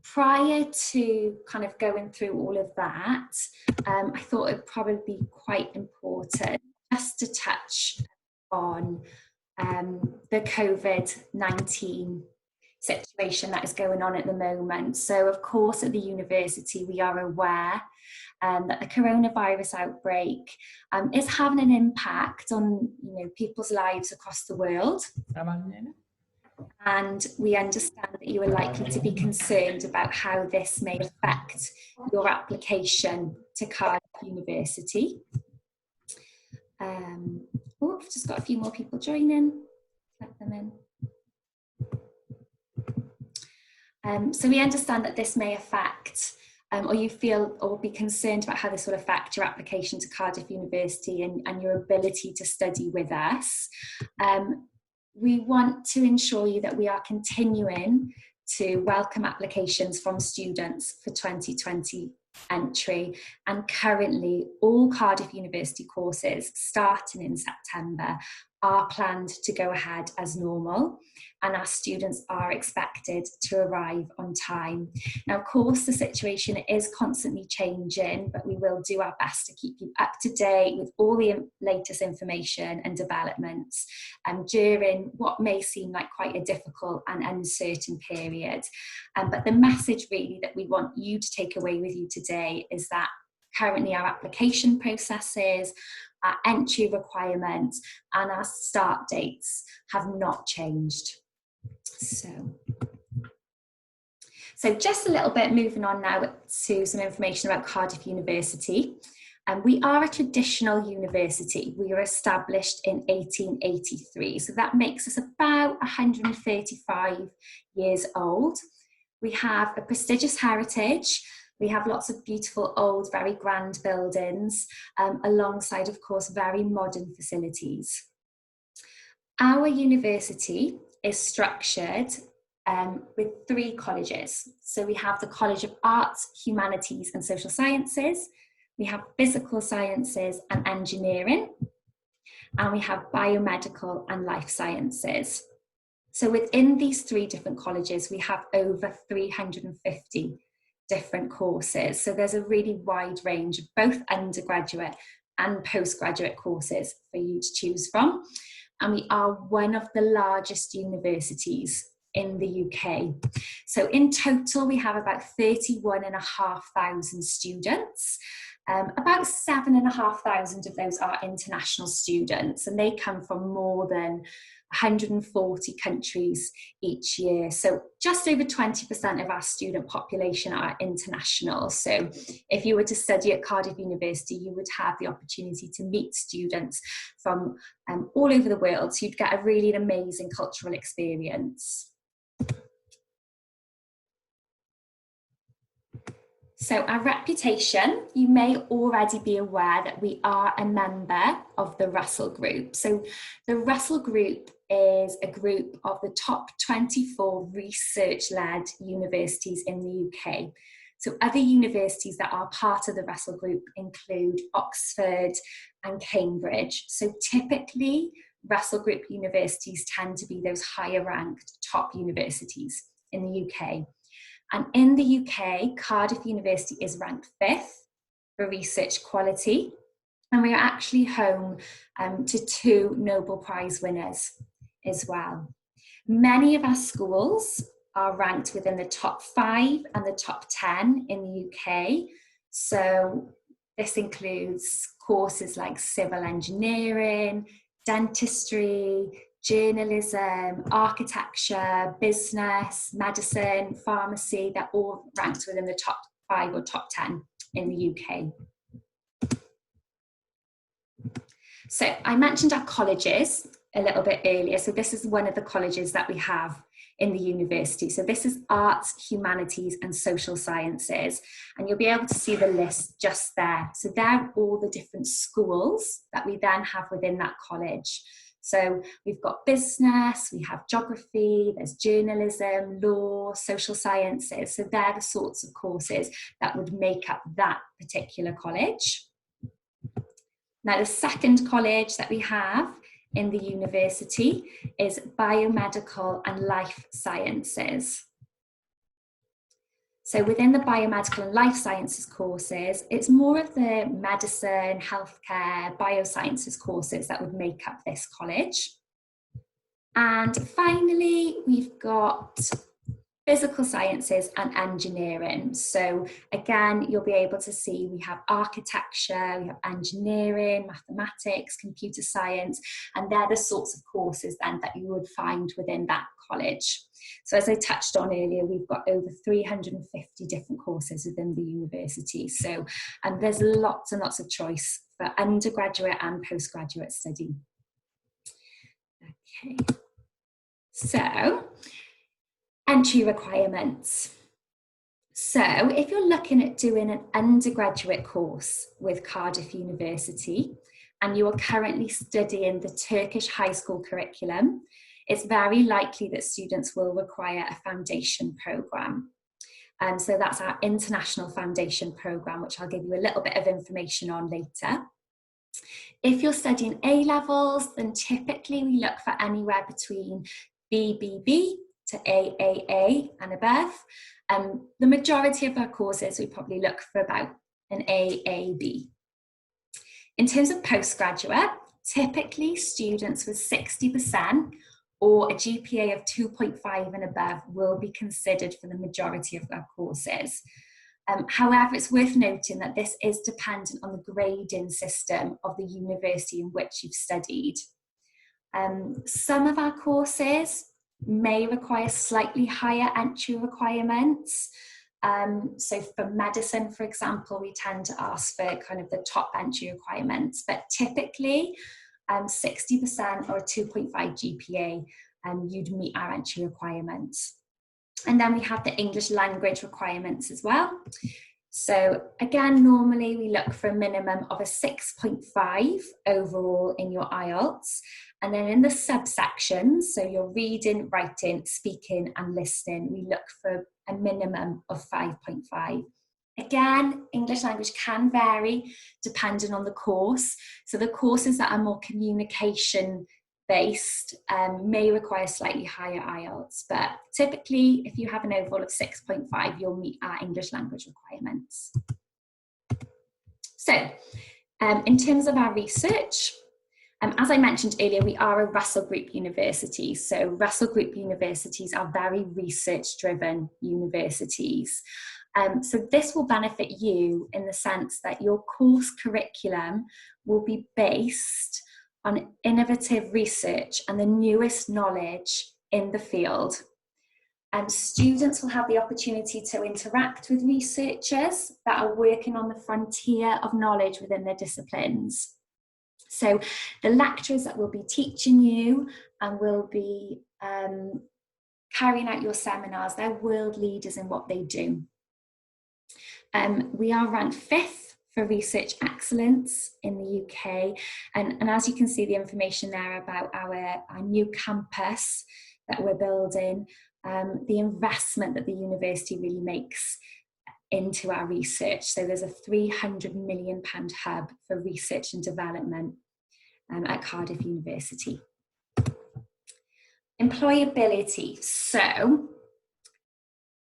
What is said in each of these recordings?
prior to kind of going through all of that, I thought it'd probably be quite important just to touch on the COVID-19 situation that is going on at the moment. So of course at the university we are aware that the coronavirus outbreak is having an impact on people's lives across the world. And we understand that you are likely to be concerned about how this may affect your application to Cardiff University. Oh, I've just got a few more people joining. Let them in. So we understand that this may affect, or you feel or be concerned about how this will affect your application to Cardiff University and your ability to study with us. We want to ensure you that we are continuing to welcome applications from students for 2020 entry, and currently all Cardiff University courses starting in September are planned to go ahead as normal, and our students are expected to arrive on time. Now, of course, the situation is constantly changing, but we will do our best to keep you up to date with all the latest information and developments during what may seem like quite a difficult and uncertain period. But the message really that we want you to take away with you today is that currently our application processes, our entry requirements and our start dates have not changed. So just a little bit moving on now to some information about Cardiff University. We are a traditional university. We were established in 1883, so that makes us about 135 years old. We have a prestigious heritage. We have lots of beautiful old, very grand buildings, alongside, of course, very modern facilities. Our university is structured with 3 colleges. So we have the College of Arts, Humanities and Social Sciences, we have Physical Sciences and Engineering, and we have Biomedical and Life Sciences. So within these 3 different colleges, we have over 350 different courses. So there's a really wide range of both undergraduate and postgraduate courses for you to choose from. And we are one of the largest universities in the UK. So in total, we have about 31,500 students. About 7,500 of those are international students, and they come from more than 140 countries each year. So just over 20% of our student population are international. So if you were to study at Cardiff University, you would have the opportunity to meet students from all over the world. So you'd get a really amazing cultural experience. So our reputation, you may already be aware that we are a member of the Russell Group. So the Russell Group is a group of the top 24 research-led universities in the UK. So other universities that are part of the Russell Group include Oxford and Cambridge. So typically, Russell Group universities tend to be those higher ranked top universities in the UK. And in the UK, Cardiff University is ranked 5th for research quality. And we are actually home to 2 Nobel Prize winners as well. Many of our schools are ranked within the top 5 and the top 10 in the UK. So this includes courses like civil engineering, dentistry, journalism, architecture, business, medicine, pharmacy. They're all ranked within the top 5 or top 10 in the UK. So I mentioned our colleges a little bit earlier. So this is one of the colleges that we have in the university. So this is Arts, Humanities and Social Sciences. And you'll be able to see the list just there. So there are all the different schools that we then have within that college. So we've got business, we have geography, there's journalism, law, social sciences. So they're the sorts of courses that would make up that particular college. Now, the second college that we have in the university is Biomedical and Life Sciences. So within the biomedical and life sciences courses, it's more of the medicine, healthcare, biosciences courses that would make up this college. And finally, we've got physical sciences and engineering. So again, you'll be able to see we have architecture, we have engineering, mathematics, computer science, and they're the sorts of courses then that you would find within that college. So as I touched on earlier, we've got over 350 different courses within the university. So there's lots and lots of choice for undergraduate and postgraduate study. Okay, so entry requirements. So if you're looking at doing an undergraduate course with Cardiff University and you are currently studying the Turkish high school curriculum, it's very likely that students will require a foundation programme. So that's our international foundation programme, which I'll give you a little bit of information on later. If you're studying A-levels, then typically we look for anywhere between BBB to AAA and above. The majority of our courses, we probably look for about an AAB. In terms of postgraduate, typically students with 60% or a GPA of 2.5 and above will be considered for the majority of our courses. However, it's worth noting that this is dependent on the grading system of the university in which you've studied. Some of our courses may require slightly higher entry requirements. So for medicine, for example, we tend to ask for kind of the top entry requirements, but typically 60% or a 2.5 GPA, you'd meet our entry requirements. And then we have the English language requirements as well. So again, normally we look for a minimum of a 6.5 overall in your IELTS. And then in the subsections, so your reading, writing, speaking and listening, we look for a minimum of 5.5. Again, English language can vary depending on the course. So the courses that are more communication based may require slightly higher IELTS, but typically if you have an overall of 6.5, you'll meet our English language requirements. So in terms of our research, as I mentioned earlier, we are a Russell Group university. So Russell Group universities are very research-driven universities. So this will benefit you in the sense that your course curriculum will be based on innovative research and the newest knowledge in the field. And students will have the opportunity to interact with researchers that are working on the frontier of knowledge within their disciplines. So the lecturers that will be teaching you and will be carrying out your seminars, they're world leaders in what they do. We are ranked 5th for research excellence in the UK. And as you can see the information there about our new campus that we're building, the investment that the university really makes into our research. So there's a £300 million hub for research and development at Cardiff University. Employability. So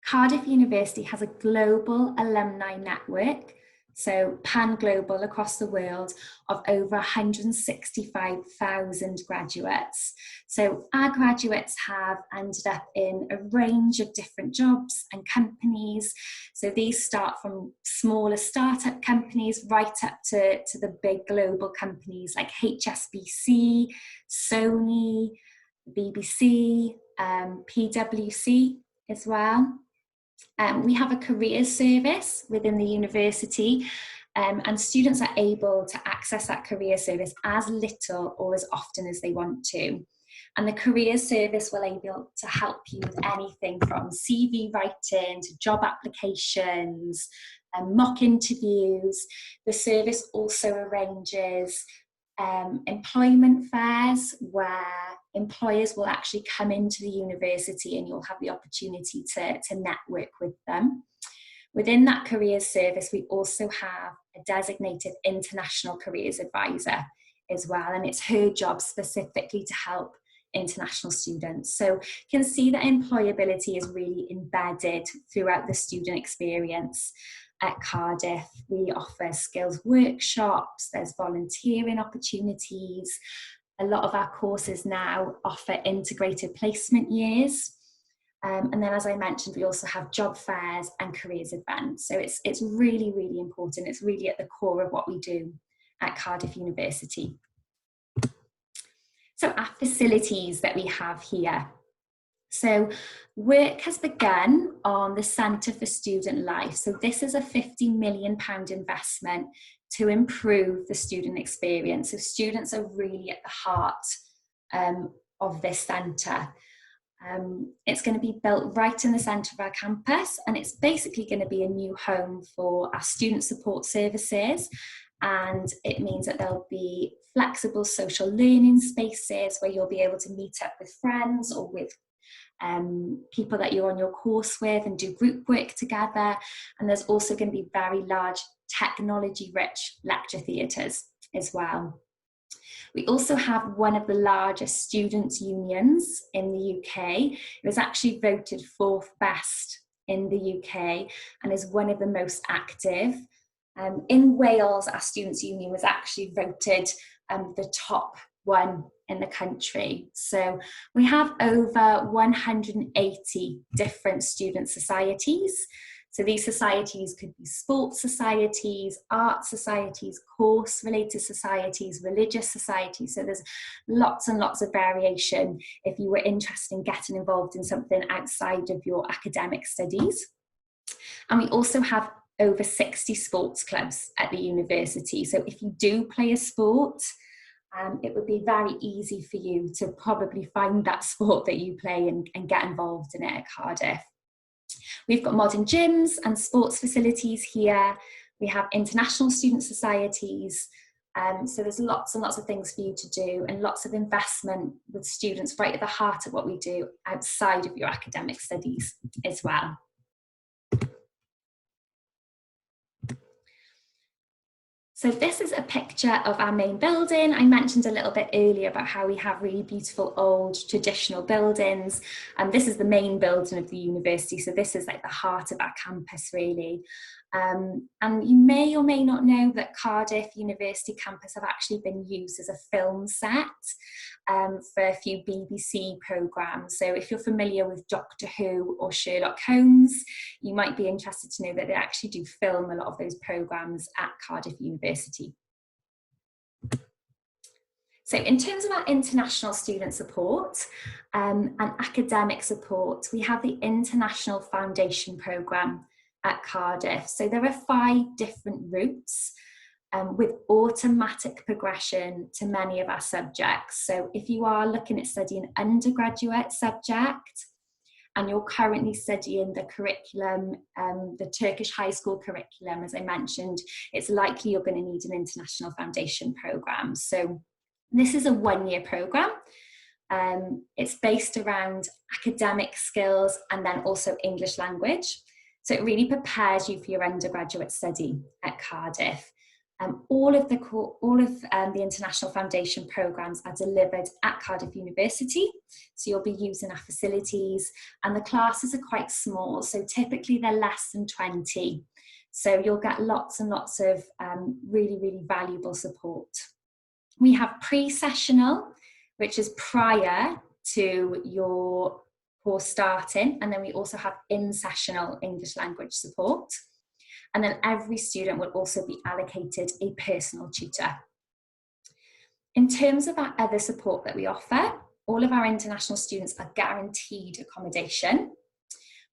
Cardiff University has a global alumni network, so pan-global across the world, of over 165,000 graduates. So our graduates have ended up in a range of different jobs and companies. So these start from smaller startup companies right up to the big global companies like HSBC, Sony, BBC, PwC as well. We have a careers service within the university, and students are able to access that career service as little or as often as they want to. And the careers service will be able to help you with anything from CV writing to job applications and mock interviews. The service also arranges employment fairs where employers will actually come into the university and you'll have the opportunity to network with them. Within that careers service, we also have a designated international careers advisor as well, and it's her job specifically to help international students. So you can see that employability is really embedded throughout the student experience. At Cardiff, we offer skills workshops, there's volunteering opportunities. A lot of our courses now offer integrated placement years. And then, as I mentioned, we also have job fairs and careers events. So it's really, really important. It's really at the core of what we do at Cardiff University. So our facilities that we have here. So work has begun on the Centre for Student Life. So this is a £50 million investment to improve the student experience. So students are really at the heart of this centre. It's going to be built right in the centre of our campus, and it's basically going to be a new home for our student support services. And it means that there'll be flexible social learning spaces where you'll be able to meet up with friends or with people that you're on your course with and do group work together. And there's also going to be very large technology-rich lecture theatres as well. We also have one of the largest students' unions in the UK. It was actually voted 4th best in the UK and is one of the most active. In Wales, our students' union was actually voted the top one in the country. So we have over 180 different student societies. So these societies could be sports societies, art societies, course-related societies, religious societies. So there's lots and lots of variation if you were interested in getting involved in something outside of your academic studies. And we also have over 60 sports clubs at the university. So if you do play a sport, it would be very easy for you to probably find that sport that you play and get involved in it at Cardiff. We've got modern gyms and sports facilities here. We have international student societies. So there's lots and lots of things for you to do and lots of investment with students right at the heart of what we do outside of your academic studies as well. So this is a picture of our main building. I mentioned a little bit earlier about how we have really beautiful old traditional buildings. And this is the main building of the university. So this is like the heart of our campus really. And you may or may not know that Cardiff University campus have actually been used as a film set for a few BBC programmes. So if you're familiar with Doctor Who or Sherlock Holmes, you might be interested to know that they actually do film a lot of those programmes at Cardiff University. So in terms of our international student support and academic support, we have the International Foundation Programme at Cardiff. So there are 5 different routes with automatic progression to many of our subjects. So if you are looking at studying an undergraduate subject and you're currently studying the curriculum, the Turkish high school curriculum, as I mentioned, it's likely you're going to need an International Foundation programme. So this is a 1-year programme. It's based around academic skills and then also English language. So it really prepares you for your undergraduate study at Cardiff. All of the International Foundation programmes are delivered at Cardiff University. So you'll be using our facilities and the classes are quite small. So typically they're less than 20. So you'll get lots and lots of really, really valuable support. We have pre-sessional, which is prior to your course starting, and then we also have in-sessional English language support. And then every student will also be allocated a personal tutor. In terms of our other support that we offer, all of our international students are guaranteed accommodation.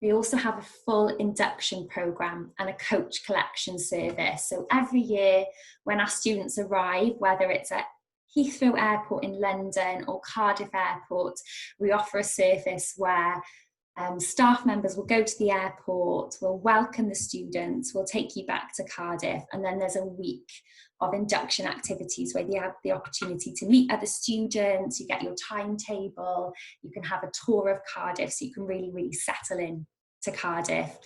We also have a full induction programme and a coach collection service. So every year when our students arrive, whether it's at Heathrow Airport in London or Cardiff Airport, we offer a service where staff members will go to the airport, will welcome the students, will take you back to Cardiff, and then there's a week of induction activities where you have the opportunity to meet other students, you get your timetable, you can have a tour of Cardiff, so you can really, really settle in to Cardiff.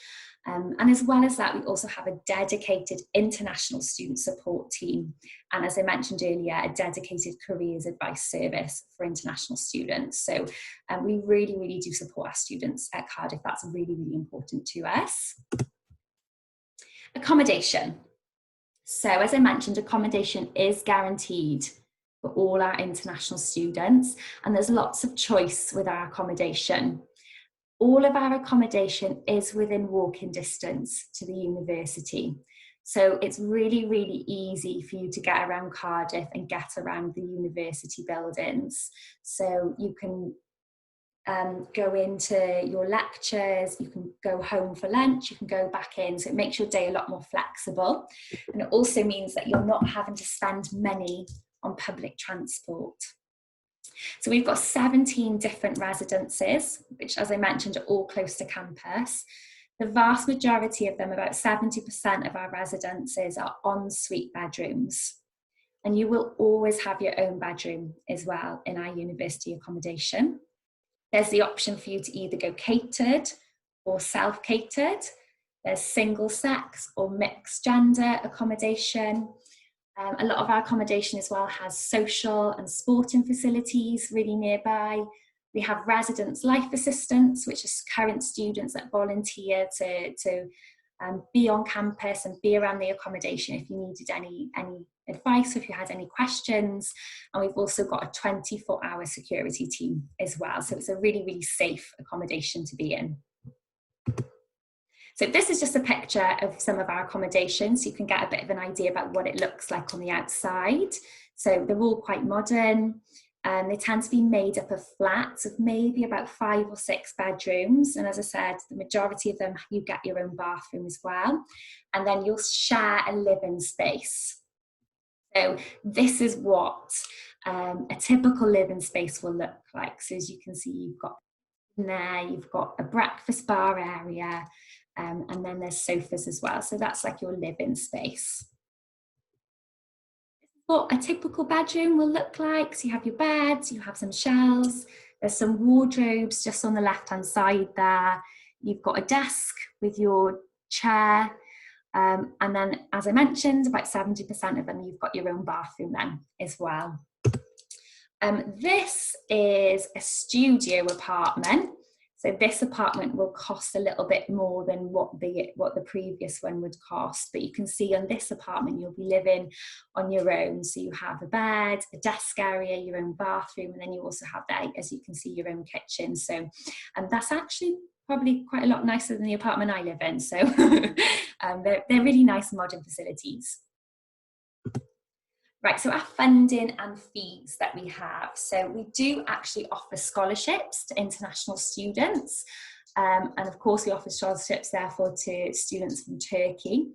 And as well as that, we also have a dedicated international student support team. And as I mentioned earlier, a dedicated careers advice service for international students. So we really, really do support our students at Cardiff. That's really, really important to us. Accommodation. So as I mentioned, accommodation is guaranteed for all our international students, and there's lots of choice with our accommodation. All of our accommodation is within walking distance to the university. So it's really, really easy for you to get around Cardiff and get around the university buildings. So you can go into your lectures, you can go home for lunch, you can go back in. So it makes your day a lot more flexible. And it also means that you're not having to spend money on public transport. So we've got 17 different residences, which, as I mentioned, are all close to campus. The vast majority of them, about 70% of our residences, are en-suite bedrooms. And you will always have your own bedroom as well in our university accommodation. There's the option for you to either go catered or self-catered. There's single sex or mixed gender accommodation. A lot of our accommodation as well has social and sporting facilities really nearby. We have residence life assistants, which are current students that volunteer to be on campus and be around the accommodation if you needed any advice or if you had any questions. And we've also got a 24-hour security team as well. So it's a really, really safe accommodation to be in. So this is just a picture of some of our accommodations. So you can get a bit of an idea about what it looks like on the outside. So they're all quite modern. They tend to be made up of flats of maybe about 5 or 6 bedrooms. And as I said, the majority of them, you get your own bathroom as well. And then you'll share a living space. So this is what a typical living space will look like. So as you can see, you've got in there, you've got a breakfast bar area, and then there's sofas as well. So that's like your living space. What a typical bedroom will look like. So you have your bed, you have some shelves, there's some wardrobes just on the left-hand side there. You've got a desk with your chair. And then, as I mentioned, about 70% of them, you've got your own bathroom then as well. This is a studio apartment. So this apartment will cost a little bit more than what the previous one would cost. But you can see on this apartment, you'll be living on your own. So you have a bed, a desk area, your own bathroom, and then you also have there, as you can see, your own kitchen. So that's actually probably quite a lot nicer than the apartment I live in. So they're really nice modern facilities. Right, so our funding and fees that we have. So we do actually offer scholarships to international students. And of course, we offer scholarships, therefore, to students from Turkey.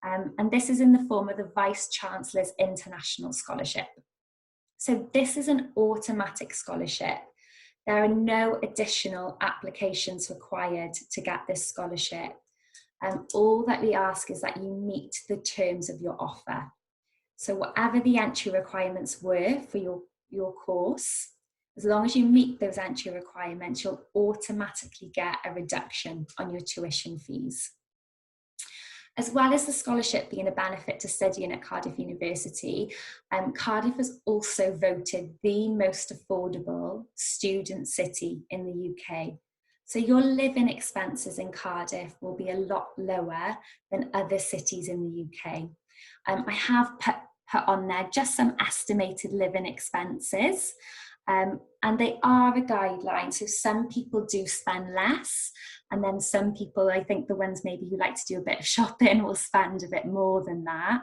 And this is in the form of the Vice-Chancellor's International Scholarship. So this is an automatic scholarship. There are no additional applications required to get this scholarship. All that we ask is that you meet the terms of your offer. So whatever the entry requirements were for your course, as long as you meet those entry requirements, you'll automatically get a reduction on your tuition fees. As well as the scholarship being a benefit to studying at Cardiff University, Cardiff has also voted the most affordable student city in the UK. So your living expenses in Cardiff will be a lot lower than other cities in the UK. I have put on there just some estimated living expenses, and they are a guideline. So some people do spend less, and then some people, I think the ones maybe who like to do a bit of shopping, will spend a bit more than that.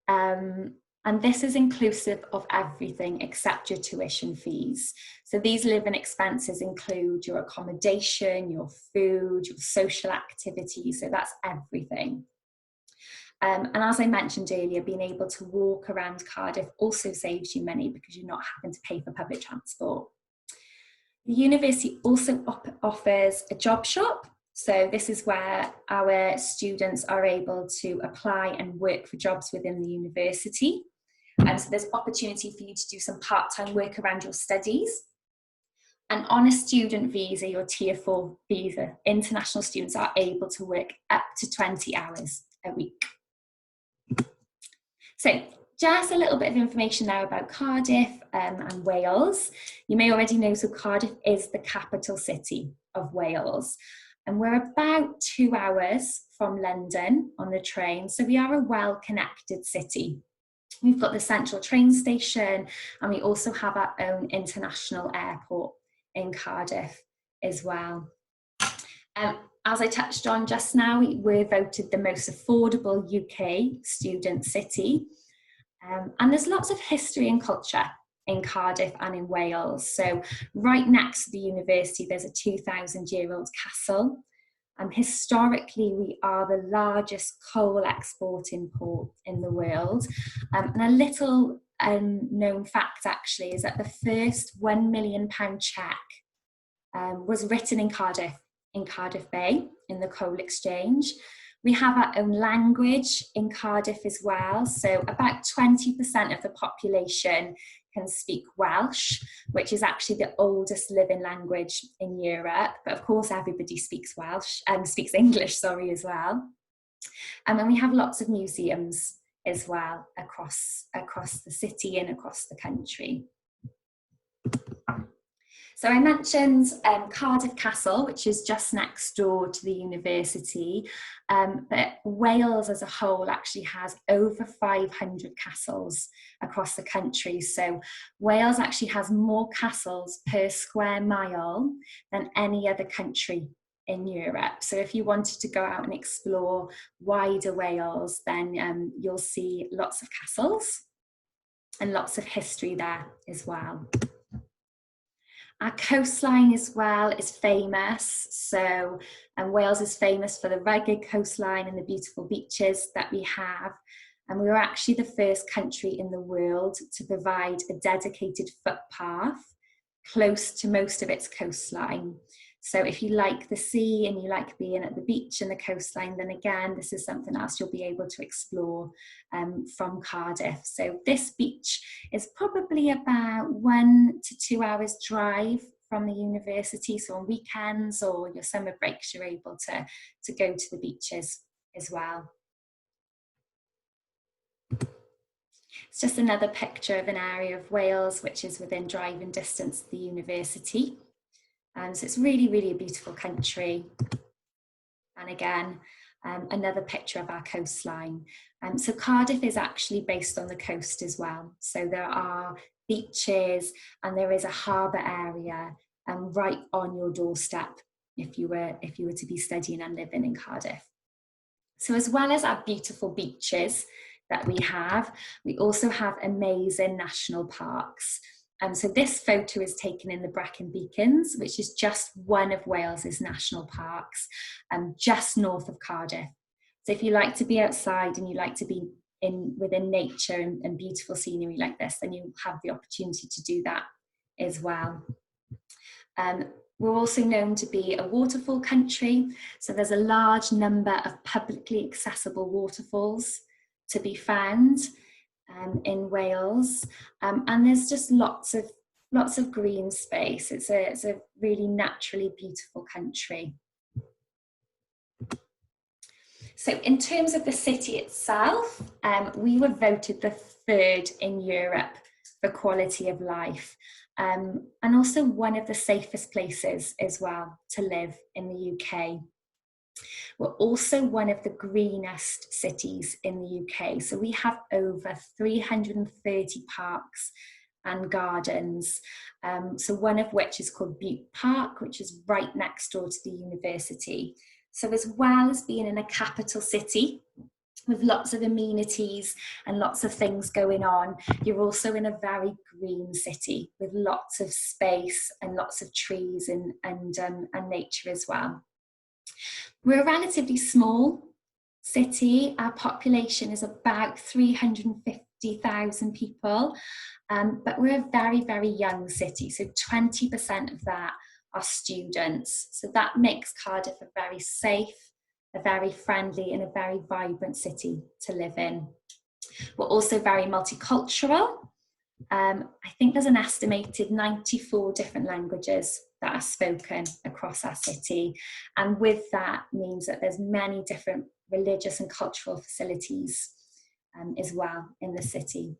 And this is inclusive of everything except your tuition fees. So these living expenses include your accommodation, your food, your social activities. So that's everything. And as I mentioned earlier, being able to walk around Cardiff also saves you money because you're not having to pay for public transport. The university also offers a job shop. So this is where our students are able to apply and work for jobs within the university. So there's opportunity for you to do some part-time work around your studies. And on a student visa, your Tier 4 visa, international students are able to work up to 20 hours a week. So just a little bit of information now about Cardiff and Wales. You may already know, so Cardiff is the capital city of Wales. And we're about 2 hours from London on the train, so we are a well-connected city. We've got the central train station, and we also have our own international airport in Cardiff as well. As I touched on just now, we're voted the most affordable UK student city. And there's lots of history and culture in Cardiff and in Wales. So right next to the university, there's a 2,000-year-old castle. Historically, we are the largest coal exporting port in the world. And a little known fact actually is that the first £1 million cheque was written in Cardiff Bay, in the coal exchange. We have our own language in Cardiff as well. So about 20% of the population can speak Welsh, which is actually the oldest living language in Europe. But of course, everybody speaks English, as well. And then we have lots of museums as well across the city and across the country. So I mentioned Cardiff Castle, which is just next door to the university, but Wales as a whole actually has over 500 castles across the country. So Wales actually has more castles per square mile than any other country in Europe. So if you wanted to go out and explore wider Wales, then you'll see lots of castles and lots of history there as well. Our coastline as well is famous. And Wales is famous for the rugged coastline and the beautiful beaches that we have. And we were actually the first country in the world to provide a dedicated footpath close to most of its coastline. So if you like the sea and you like being at the beach and the coastline, then again, this is something else you'll be able to explore from Cardiff. So this beach is probably about 1 to 2 hours drive from the university. So on weekends or your summer breaks, you're able to go to the beaches as well. It's just another picture of an area of Wales which is within driving distance to the university. So it's really, really a beautiful country. And again, another picture of our coastline. So Cardiff is actually based on the coast as well. So there are beaches and there is a harbour area right on your doorstep if you were to be studying and living in Cardiff. So as well as our beautiful beaches that we also have amazing national parks. So this photo is taken in the Brecon Beacons, which is just one of Wales's national parks, just north of Cardiff. So if you like to be outside and you like to be within nature and beautiful scenery like this, then you have the opportunity to do that as well. We're also known to be a waterfall country. So there's a large number of publicly accessible waterfalls to be found in Wales, and there's just lots of green space. It's a really naturally beautiful country. So in terms of the city itself, we were voted the 3rd in Europe for quality of life, and also one of the safest places as well to live in the UK. We're also one of the greenest cities in the UK. So we have over 330 parks and gardens. So one of which is called Butte Park, which is right next door to the university. So as well as being in a capital city with lots of amenities and lots of things going on, you're also in a very green city with lots of space and lots of trees and nature as well. We're a relatively small city. Our population is about 350,000 people, but we're a very, very young city. So 20% of that are students. So that makes Cardiff a very safe, a very friendly and a very vibrant city to live in. We're also very multicultural. I think there's an estimated 94 different languages that are spoken across our city. And with that means that there's many different religious and cultural facilities as well in the city.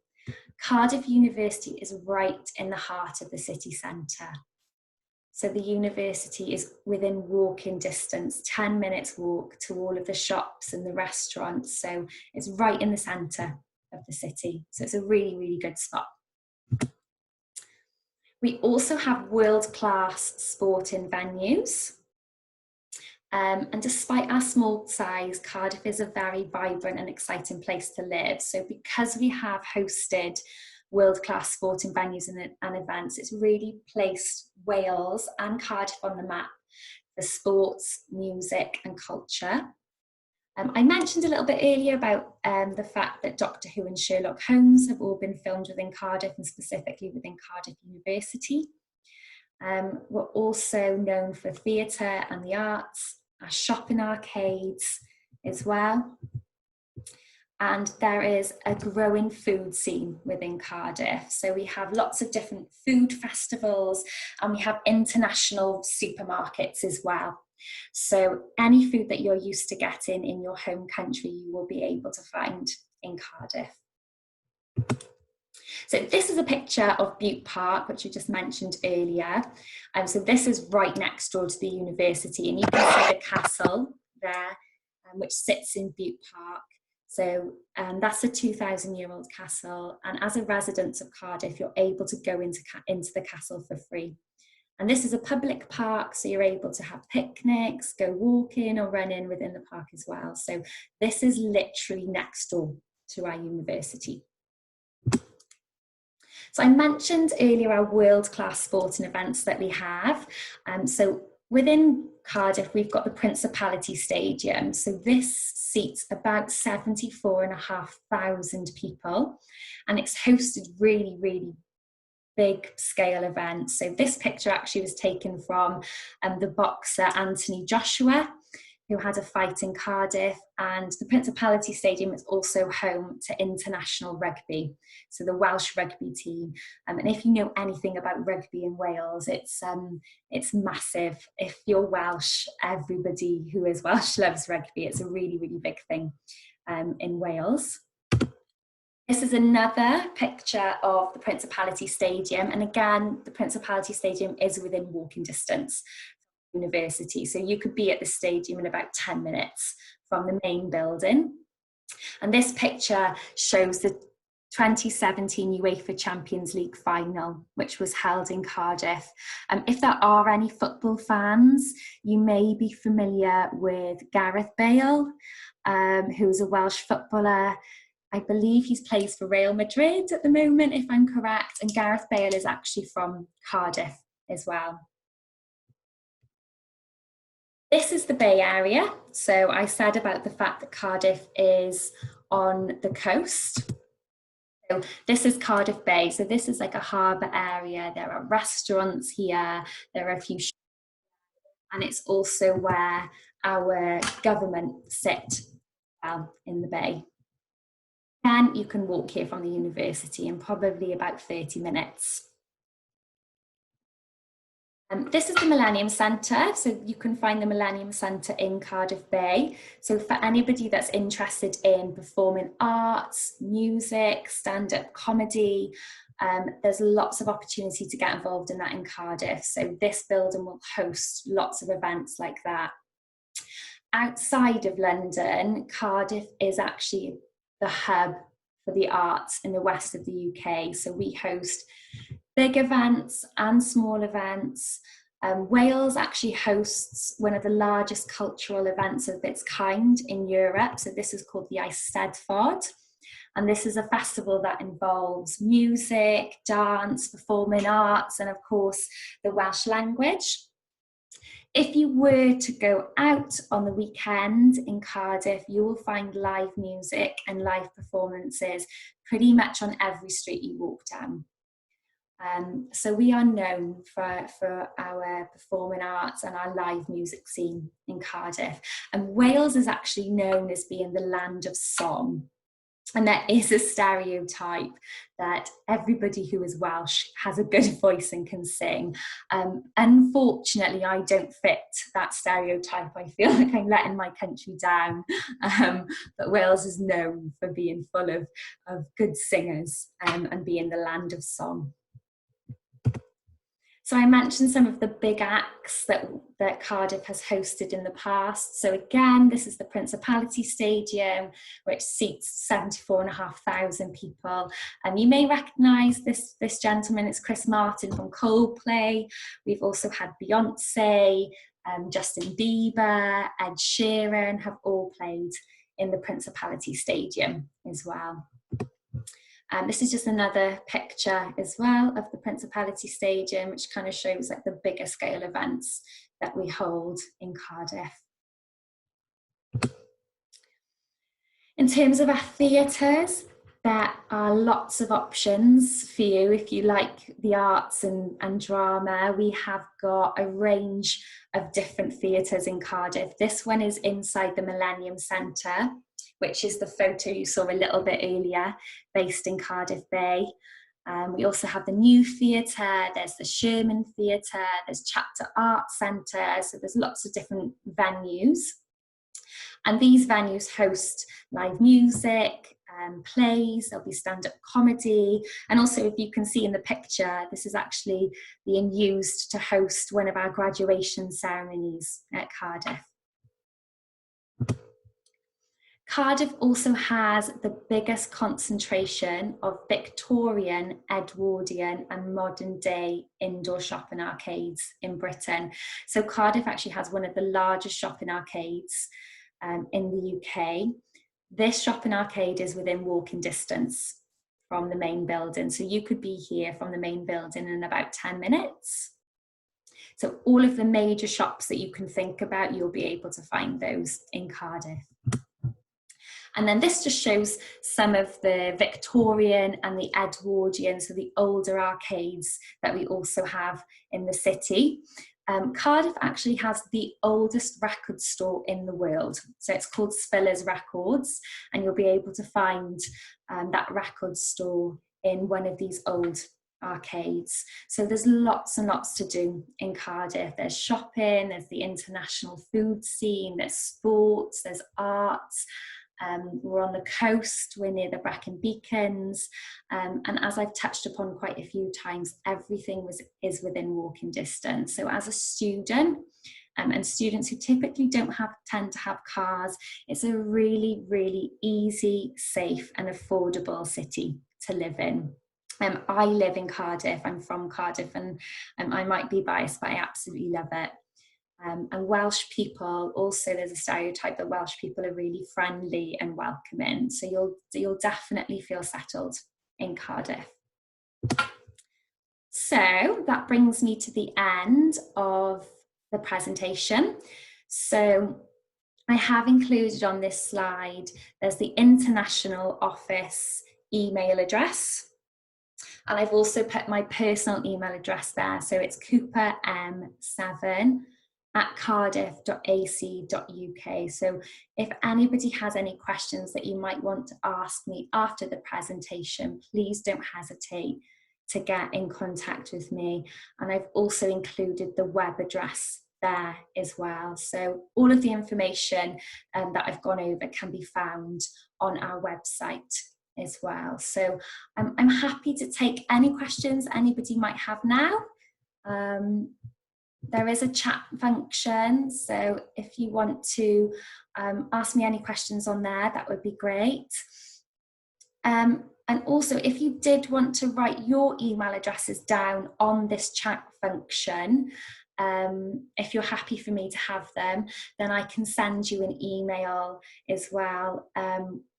Cardiff University is right in the heart of the city centre. So the university is within walking distance, 10 minutes walk to all of the shops and the restaurants. So it's right in the centre of the city. So it's a really, really good spot. We also have world-class sporting venues. And despite our small size, Cardiff is a very vibrant and exciting place to live. So because we have hosted world-class sporting venues and events, it's really placed Wales and Cardiff on the map for sports, music and culture. I mentioned a little bit earlier about the fact that Doctor Who and Sherlock Holmes have all been filmed within Cardiff and specifically within Cardiff University. We're also known for theatre and the arts, our shopping arcades as well. And there is a growing food scene within Cardiff. So we have lots of different food festivals and we have international supermarkets as well. So any food that you're used to getting in your home country, you will be able to find in Cardiff. So this is a picture of Bute Park, which I just mentioned earlier. So this is right next door to the university, and you can see the castle there, which sits in Bute Park. So that's a 2,000-year-old castle, and as a resident of Cardiff, you're able to go into the castle for free. And this is a public park, so you're able to have picnics, go walking or running within the park as well. So this is literally next door to our university. So I mentioned earlier our world-class sporting events that we have. So within Cardiff, we've got the Principality Stadium. So this seats about 74,500 people, and it's hosted really, really big scale events. So this picture actually was taken from the boxer Anthony Joshua, who had a fight in Cardiff, and the Principality Stadium is also home to international rugby, so the Welsh rugby team. And if you know anything about rugby in Wales, it's massive. If you're Welsh, everybody who is Welsh loves rugby. It's a really, really big thing in Wales. This is another picture of the Principality Stadium, and again, the Principality Stadium is within walking distance from the university, so you could be at the stadium in about 10 minutes from the main building. And this picture shows the 2017 UEFA Champions League final, which was held in Cardiff. If there are any football fans, you may be familiar with Gareth Bale, who's a Welsh footballer. I believe he plays for Real Madrid at the moment, if I'm correct, and Gareth Bale is actually from Cardiff as well. This is the Bay Area. So I said about the fact that Cardiff is on the coast. So this is Cardiff Bay. So this is like a harbour area. There are restaurants here. There are a few shops, and it's also where our government sit in the bay. And you can walk here from the university in probably about 30 minutes. This is the Millennium Center, so you can find the Millennium Center in Cardiff Bay. So for anybody that's interested in performing arts, music, stand-up comedy, there's lots of opportunity to get involved in that in Cardiff. So this building will host lots of events like that. Outside of London, Cardiff is actually the hub for the arts in the west of the UK. So we host big events and small events. Wales actually hosts one of the largest cultural events of its kind in Europe. So this is called the Eisteddfod. And this is a festival that involves music, dance, performing arts, and of course, the Welsh language. If you were to go out on the weekend in Cardiff, you will find live music and live performances pretty much on every street you walk down. So we are known for our performing arts and our live music scene in Cardiff. And Wales is actually known as being the land of song. And there is a stereotype that everybody who is Welsh has a good voice and can sing. Unfortunately, I don't fit that stereotype. I feel like I'm letting my country down. But Wales is known for being full of good singers and being the land of song. So I mentioned some of the big acts that Cardiff has hosted in the past. So again, this is the Principality Stadium, which seats 74,500 people. You may recognise this gentleman, it's Chris Martin from Coldplay. We've also had Beyonce, Justin Bieber, Ed Sheeran have all played in the Principality Stadium as well. This is just another picture as well of the Principality Stadium, which kind of shows like the bigger scale events that we hold in Cardiff. In terms of our theatres, there are lots of options for you if you like the arts and drama. We have got a range of different theatres in Cardiff. This one is inside the Millennium Center, which is the photo you saw a little bit earlier, based in Cardiff Bay. We also have the New Theatre, there's the Sherman Theatre, there's Chapter Art Centre, so there's lots of different venues. And these venues host live music, plays, there'll be stand-up comedy, and also if you can see in the picture, this is actually being used to host one of our graduation ceremonies at Cardiff. Cardiff also has the biggest concentration of Victorian, Edwardian and modern day indoor shopping arcades in Britain. So Cardiff actually has one of the largest shopping arcades in the UK. This shopping arcade is within walking distance from the main building. So you could be here from the main building in about 10 minutes. So all of the major shops that you can think about, you'll be able to find those in Cardiff. And then this just shows some of the Victorian and the Edwardian, so the older arcades that we also have in the city. Cardiff actually has the oldest record store in the world. So it's called Spillers Records, and you'll be able to find that record store in one of these old arcades. So there's lots and lots to do in Cardiff. There's shopping, there's the international food scene, there's sports, there's arts. We're on the coast, we're near the Brecon Beacons, and as I've touched upon quite a few times, everything is within walking distance. So as a student, and students who typically don't tend to have cars, it's a really, really easy, safe and affordable city to live in. I live in Cardiff, I'm from Cardiff, and I might be biased, but I absolutely love it. And Welsh people, also there's a stereotype that Welsh people are really friendly and welcoming. So you'll definitely feel settled in Cardiff. So that brings me to the end of the presentation. So I have included on this slide, there's the international office email address. And I've also put my personal email address there. So it's cooperm7@cardiff.ac.uk. So if anybody has any questions that you might want to ask me after the presentation, please don't hesitate to get in contact with me. And I've also included the web address there as well. So all of the information that I've gone over can be found on our website as well. So I'm happy to take any questions anybody might have now. There is a chat function, so if you want to ask me any questions on there, that would be great. And also, if you did want to write your email addresses down on this chat function, if you're happy for me to have them, then I can send you an email as well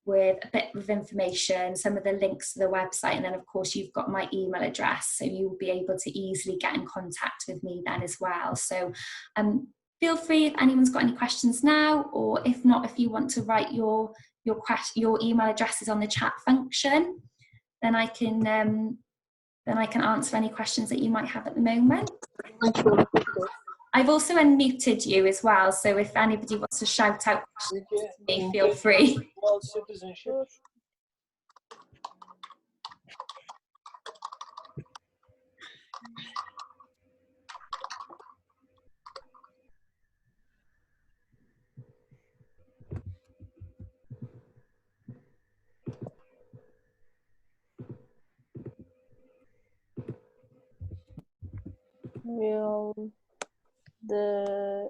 with a bit of information, some of the links to the website, and then of course you've got my email address, so you'll be able to easily get in contact with me then as well. So feel free if anyone's got any questions now, or if not, if you want to write your email addresses on the chat function, then I can answer any questions that you might have at the moment. I've also unmuted you as well, so if anybody wants to shout out questions to me, feel free. will the